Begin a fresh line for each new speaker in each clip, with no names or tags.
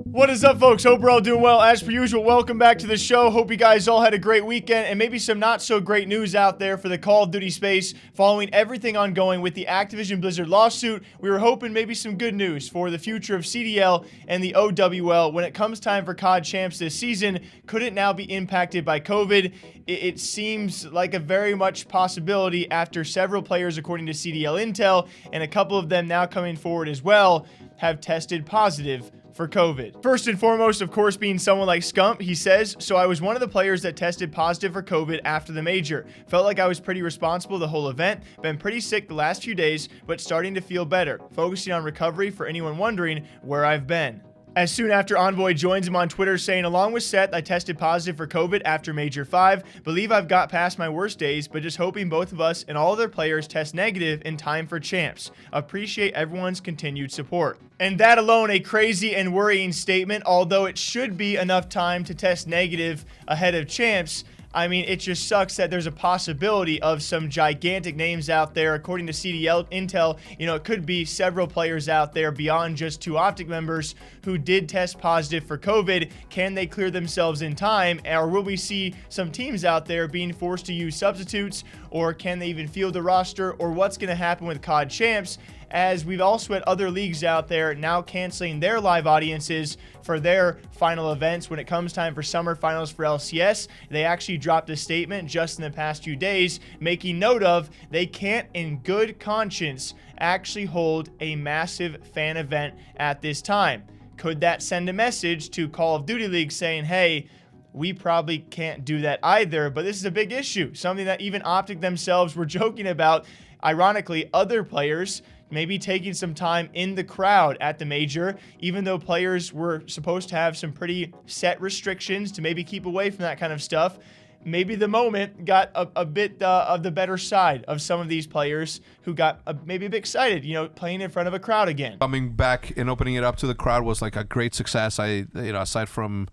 What is up, folks? Hope we're all doing well. As per usual, welcome back to the show. Hope you guys all had a great weekend and maybe some not so great news out there for the Call of Duty space. Following everything ongoing with the Activision Blizzard lawsuit, we were hoping maybe some good news for the future of CDL and the OWL when it comes time for COD Champs this season. Could it now be impacted by COVID? It seems like a very much possibility after several players, according to CDL Intel, and a couple of them now coming forward as well, have tested positive for COVID. First and foremost, of course, being someone like Scump, he says, "So I was one of the players that tested positive for COVID after the major. Felt like I was pretty responsible the whole event. Been pretty sick the last few days, but starting to feel better. Focusing on recovery for anyone wondering where I've been." As soon after Envoy joins him on Twitter saying, "Along with Seth, I tested positive for COVID after Major 5. Believe I've got past my worst days, but just hoping both of us and all other players test negative in time for Champs. Appreciate everyone's continued support." And that alone, a crazy and worrying statement, although it should be enough time to test negative ahead of Champs. I mean, it just sucks that there's a possibility of some gigantic names out there. According to CDL Intel, it could be several players out there beyond just 2 OpTic members who did test positive for COVID. Can they clear themselves in time? Or will we see some teams out there being forced to use substitutes? Or can they even field the roster? Or what's going to happen with COD Champs? As we've also had other leagues out there now canceling their live audiences for their final events. When it comes time for summer finals for LCS, they actually dropped a statement just in the past few days making note of they can't in good conscience actually hold a massive fan event at this time. Could that send a message to Call of Duty League saying, hey, we probably can't do that either? But this is a big issue, something that even OpTic themselves were joking about. Ironically, other players maybe taking some time in the crowd at the major, even though players were supposed to have some pretty set restrictions to maybe keep away from that kind of stuff. Maybe the moment got a bit of the better side of some of these players who got maybe a bit excited, playing in front of a crowd again.
Coming back and opening it up to the crowd was like a great success. Aside from,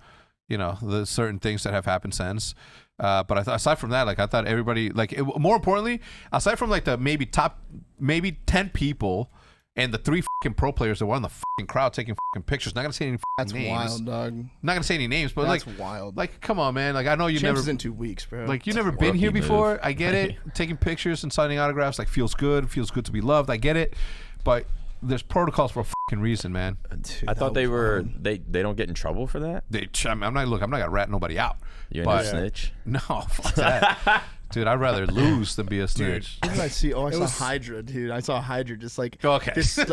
the certain things that have happened since. But aside from that, I thought everybody, more importantly, aside from the maybe 10 people and the 3 fucking pro players that were in the fucking crowd taking fucking pictures. Not gonna say any
That's
names.
wild, dog.
Not gonna say any names, but
that's wild.
Come on, man. I know you've
Champs
never
is in 2 weeks, bro.
you've never been here before. I get it. Taking pictures and signing autographs feels good. Feels good to be loved. I get it, but there's protocols for a fucking reason, man.
Dude, I thought they were they don't get in trouble for that.
I'm not gonna rat nobody out.
You're a snitch.
No, fuck that. Dude, I'd rather lose than be a snitch.
What did I see? Oh, I saw Hydra, dude. I saw Hydra just
okay.
This, I'm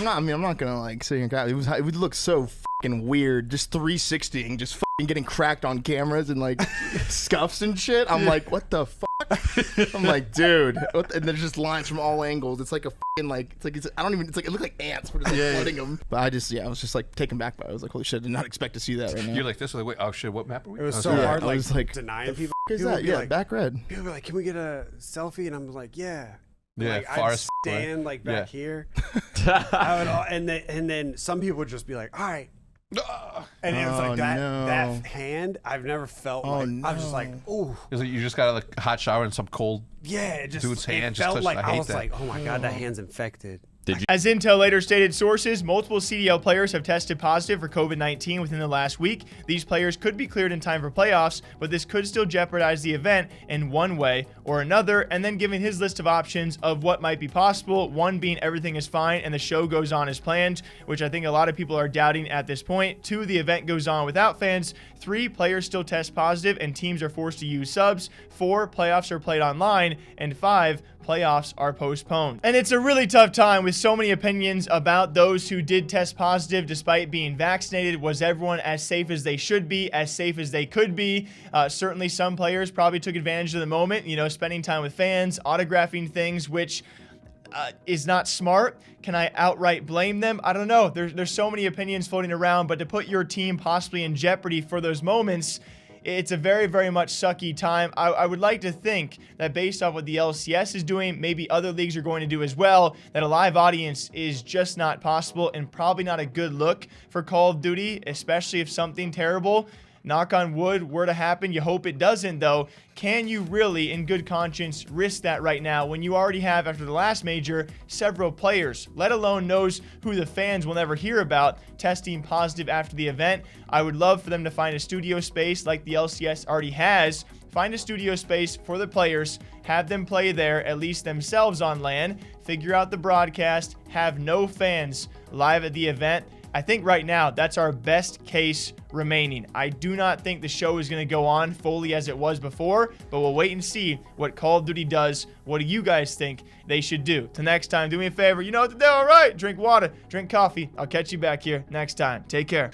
not gonna sit here and crap. It would look so fucking weird, just 360ing, just fucking getting cracked on cameras and scuffs and shit. I'm like, what the fuck? I'm like, dude. And there's just lines from all angles. It's like a fucking it looked like ants, but it's flooding them. But I was just taken back by it. I was like, holy shit, I did not expect to see that right now.
You're like this, wait, oh shit, what map are we?
It was so hard,
I was
denying people.
Is that? Yeah, back red.
People were like, can we get a selfie? And I'm like, yeah.
Yeah,
I'd stand back here. And then some people would just be like, all right. And it was like that hand, I've never felt I was just like, ooh.
It's you just got a hot shower and some cold dude's hand just touched.
I was like, oh my God, that hand's infected.
As Intel later stated sources, multiple CDL players have tested positive for COVID-19 within the last week. These players could be cleared in time for playoffs, but this could still jeopardize the event in one way or another. And then giving his list of options of what might be possible, one being everything is fine and the show goes on as planned, which I think a lot of people are doubting at this point. 2, the event goes on without fans. 3, players still test positive and teams are forced to use subs. 4, playoffs are played online. And 5, playoffs are postponed. And it's a really tough time with so many opinions about those who did test positive despite being vaccinated. Was everyone as safe as they should be, as safe as they could be? Certainly some players probably took advantage of the moment, spending time with fans, autographing things, which is not smart. Can I outright blame them? I don't know. There's so many opinions floating around, but to put your team possibly in jeopardy for those moments, it's a very, very much sucky time. I would like to think that based off what the LCS is doing, maybe other leagues are going to do as well, that a live audience is just not possible and probably not a good look for Call of Duty, especially if something terrible knock on wood, were to happen, you hope it doesn't though, can you really, in good conscience, risk that right now when you already have, after the last major, several players, let alone those who the fans will never hear about, testing positive after the event? I would love for them to find a studio space like the LCS already has. Find a studio space for the players, have them play there, at least themselves on LAN, figure out the broadcast, have no fans live at the event. I think right now that's our best case remaining. I do not think the show is going to go on fully as it was before, but we'll wait and see what Call of Duty does. What do you guys think they should do? Till next time, do me a favor. You know what to do, all right? Drink water, drink coffee. I'll catch you back here next time. Take care.